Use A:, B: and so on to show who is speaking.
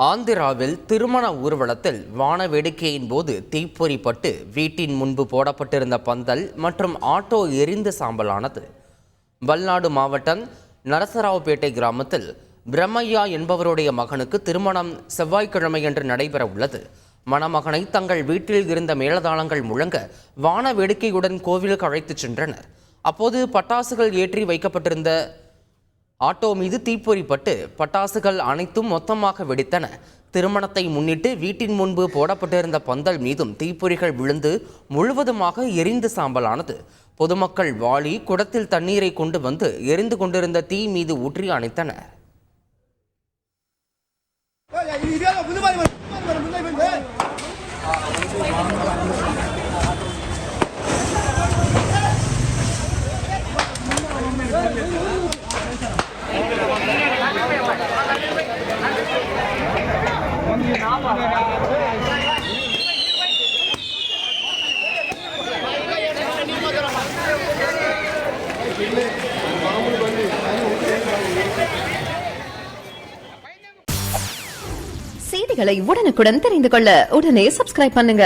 A: ஆந்திராவில் திருமண ஊர்வலத்தில் வான வேடிக்கையின் போது தீப்பொறிப்பட்டு வீட்டின் முன்பு போடப்பட்டிருந்த பந்தல் மற்றும் ஆட்டோ எரிந்து சாம்பலானது. பல்நாடு மாவட்டம் நரசராவுபேட்டை கிராமத்தில் பிரம்மையா என்பவருடைய மகனுக்கு திருமணம் செவ்வாய்க்கிழமையன்று நடைபெற உள்ளது. மணமகனை தங்கள் வீட்டில் இருந்த மேளதாளங்கள் முழங்க வான வேடிக்கையுடன் கோவிலுக்கு அழைத்துச் சென்றனர். அப்போது பட்டாசுகள் ஏற்றி வைக்கப்பட்டிருந்த ஆட்டோ மீது தீப்பொறிப்பட்டு பட்டாசுகள் அனைத்தும் மொத்தமாக வெடித்தன. திருமணத்தை முன்னிட்டு வீட்டின் முன்பு போடப்பட்டிருந்த பந்தல் மீதும் தீப்பொறிகள் விழுந்து முழுவதுமாக எரிந்து சாம்பலானது. பொதுமக்கள் வாளி குடத்தில் தண்ணீரை கொண்டு வந்து எரிந்து கொண்டிருந்த தீ மீது ஊற்றி அணைத்தனர்.
B: செய்திகளை உடனுக்குடன் தெரிந்து கொள்ள உடனே சப்ஸ்கிரைப் பண்ணுங்க.